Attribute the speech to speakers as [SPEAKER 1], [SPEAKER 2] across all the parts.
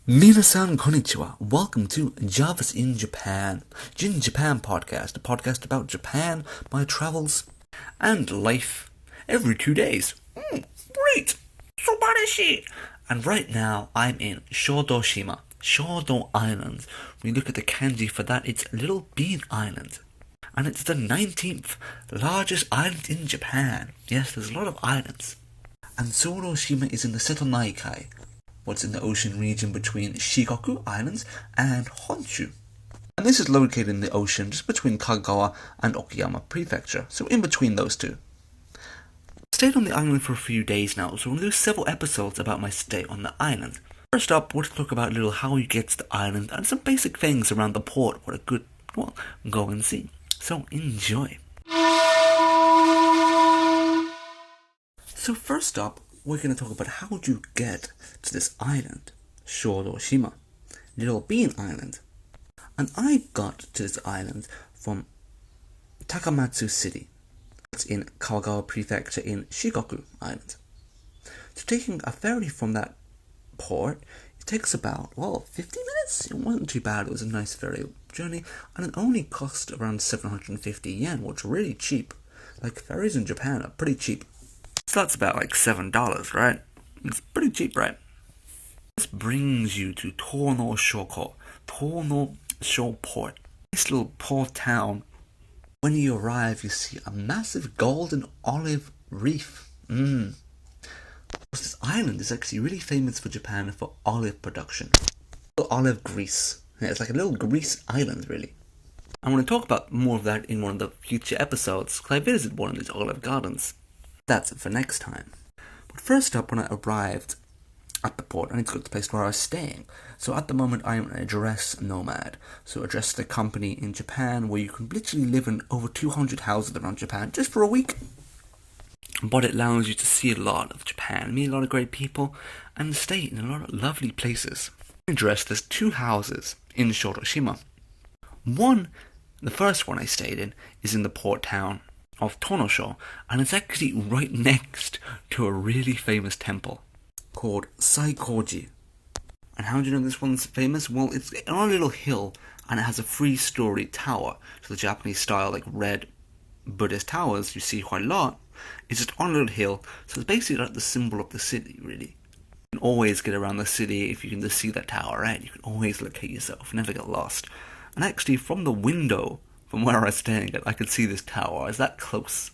[SPEAKER 1] Minasan konnichiwa. Welcome to Javas in Japan, Jin Japan podcast, a podcast about Japan, my travels, and life every 2 days. Great! Subarashi! And right now, I'm in Shoudo Island. When you look at the kanji for that, it's Little Bean Island. And it's the 19th largest island in Japan. Yes, there's a lot of islands. And Syoudo is in the Setonaikai, what's in the ocean region between Shikoku Islands and Honsyuu. And this is located in the ocean just between Kagawa and Okayama Prefecture, so in between those two. I stayed on the island for a few days now, so I'm going to do several episodes about my stay on the island. First up, we'll talk about a little how you get to the island and some basic things around the port, what a good, go and see. So enjoy. So first up, we're going to talk about how you get to this island, Shoudo, Little Bean Island. And I got to this island from Takamatsu City. It's in Kagawa Prefecture in Shikoku Island. So taking a ferry from that port, it takes about, 50 minutes? It wasn't too bad, it was a nice ferry journey, and it only cost around 750 yen, which is really cheap. Like, ferries in Japan are pretty cheap. So that's about like $7, right? It's pretty cheap, right? This brings you to Tonosho Port. This little port town. When you arrive, you see a massive golden olive reef. This island is actually really famous for Japan for olive production. Olive grease. Yeah, it's like a little grease island, really. I'm going to talk about more of that in one of the future episodes, because I visited one of these olive gardens. That's it for next time. But first up, when I arrived at the port, I need to go to the place where I was staying. So at the moment, I am an address nomad. So address is a company in Japan where you can literally live in over 200 houses around Japan just for a week. But it allows you to see a lot of Japan, meet a lot of great people, and stay in a lot of lovely places. Address, there's 2 houses in Shoudo. The first one I stayed in, is in the port town of Tonosho, and it's actually right next to a really famous temple called Saikouji. And how do you know this one's famous? Well, it's on a little hill, and it has a 3-story tower. So the Japanese style, like red Buddhist towers you see quite a lot, it's just on a little hill, so it's basically like the symbol of the city, really. You can always get around the city if you can just see that tower, right? You can always locate yourself, never get lost. And actually, from the window, from where I was staying at, I could see this tower. It's that close.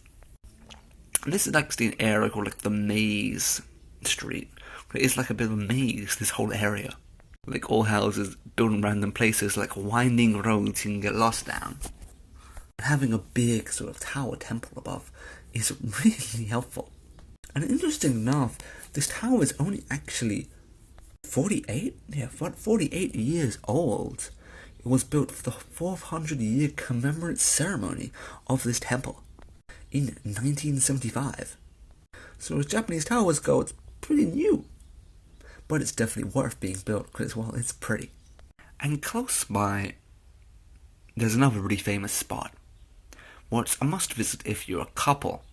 [SPEAKER 1] And this is actually an area called like the Maze Street. It's like a bit of a maze, this whole area. Like all houses built in random places, like winding roads you can get lost down. Having a big sort of tower temple above is really helpful. And interesting enough, this tower is only actually 48 years old. It was built for the 400-year commemorative ceremony of this temple in 1975. So as Japanese towers go, it's pretty new. But it's definitely worth being built because, it's pretty. And close by, there's another really famous spot. It's a must visit if you're a couple,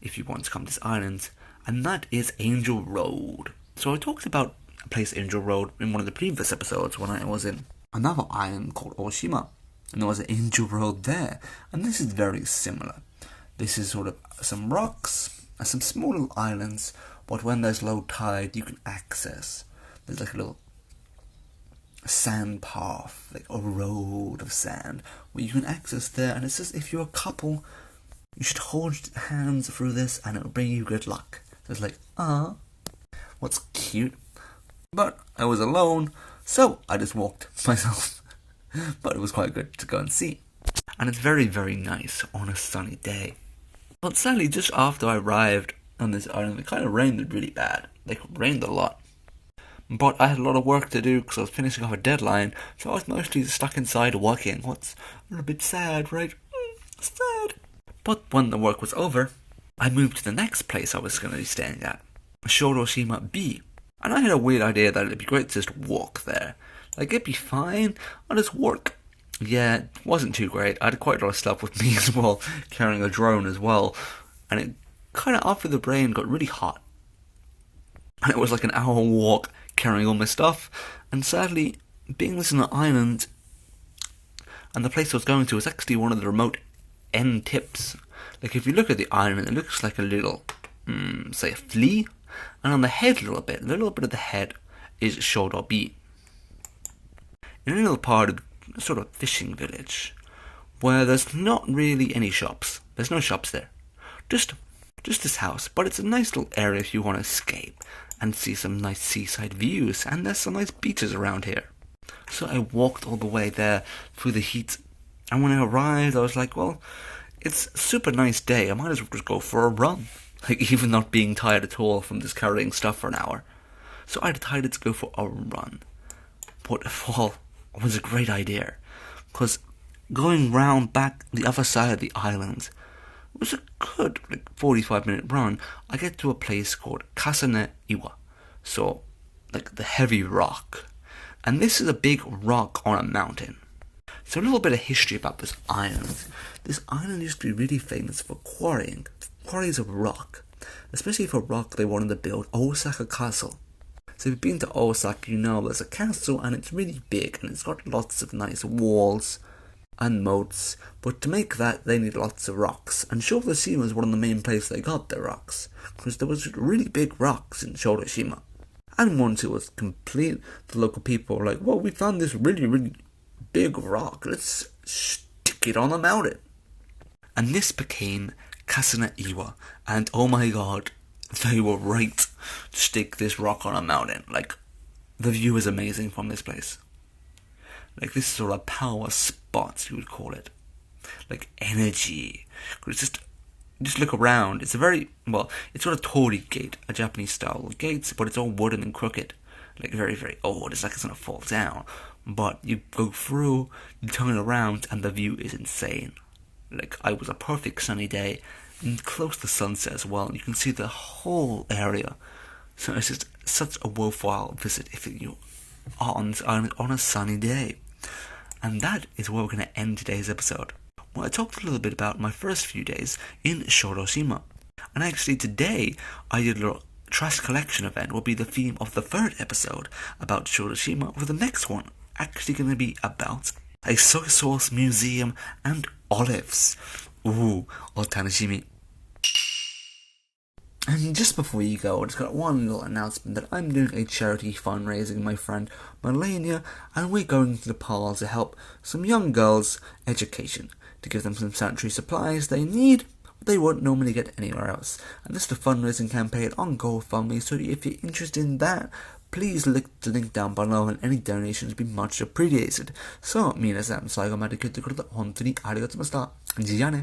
[SPEAKER 1] if you want to come to this island, and that is Angel Road. So I talked about a place, Angel Road, in one of the previous episodes when I was in another island called Oshima, and there was an Angel Road there, and this is very similar. This is sort of some rocks and some small little islands, but when there's low tide, you can access. There's like a little sand path, like a road of sand, where you can access there, and it says if you're a couple, you should hold hands through this, and it'll bring you good luck. So it's like, what's cute? But I was alone, so I just walked myself. But it was quite good to go and see. And it's very, very nice on a sunny day. But sadly, just after I arrived on this island, it kind of rained really bad. Like, it rained a lot. But I had a lot of work to do because I was finishing off a deadline, so I was mostly stuck inside working. What's a little bit sad, right? Sad. But when the work was over, I moved to the next place I was going to be staying at, Shoudo B. And I had a weird idea that it'd be great to just walk there. Like, it'd be fine, I'll just work. Yeah, it wasn't too great. I had quite a lot of stuff with me as well, carrying a drone as well. And it kind of, after the rain, got really hot. And it was like an hour walk carrying all my stuff. And sadly, being this on an island, and the place I was going to was actually one of the remote end tips. Like if you look at the island, it looks like a little, say a flea. And on the head a little bit of the head is Syoudo. In a little part of a sort of fishing village, where there's not really any shops. There's no shops there. Just this house. But it's a nice little area if you want to escape and see some nice seaside views. And there's some nice beaches around here. So I walked all the way there through the heat. And when I arrived, I was like, well, it's a super nice day. I might as well just go for a run. Like, even not being tired at all from just carrying stuff for an hour. So I decided to go for a run. But, well, it was a great idea. Because going round back the other side of the island was a good 45-minute run. I get to a place called Sane. So, like the heavy rock. And this is a big rock on a mountain. So a little bit of history about this island. This island used to be really famous for quarrying. Quarries of rock. Especially for rock they wanted to build Osaka Castle. So if you've been to Osaka, you know there's a castle and it's really big and it's got lots of nice walls and moats. But to make that, they need lots of rocks. And Shikoku was one of the main places they got their rocks. Because there was really big rocks in Shikoku. And once it was complete, the local people were like, well, we found this really, really big rock. Let's stick it on a mountain. And this became Sane. And oh my god, they were right to stick this rock on a mountain. Like, the view is amazing from this place. Like, this is sort of power spot, you would call it. Like, energy. It's just look around. It's a very, well, it's got a torii gate, a Japanese style gate, but it's all wooden and crooked. Like, very, very old. It's like it's gonna fall down. But you go through, you turn around, and the view is insane. Like, it was a perfect sunny day, and close to sunset as well. And you can see the whole area. So it's just such a worthwhile visit if you are on a sunny day. And that is where we're going to end today's episode. Well, I talked a little bit about my first few days in Shikoku. And actually today, I did a little trash collection event will be the theme of the third episode about Shikoku, with the next one actually going to be about a soy sauce museum and olives. Ooh, otanashimi. And just before you go, I just got one little announcement that I'm doing a charity fundraising with my friend Melania, and we're going to Nepal to help some young girls' education, to give them some sanitary supplies they need, but they won't normally get anywhere else. And this is a fundraising campaign on GoFundMe, so if you're interested in that, please click the link down below, and any donations would be much appreciated. So, 皆さん、最後まで聞いてくれて本当にありがとうございました。じゃあね。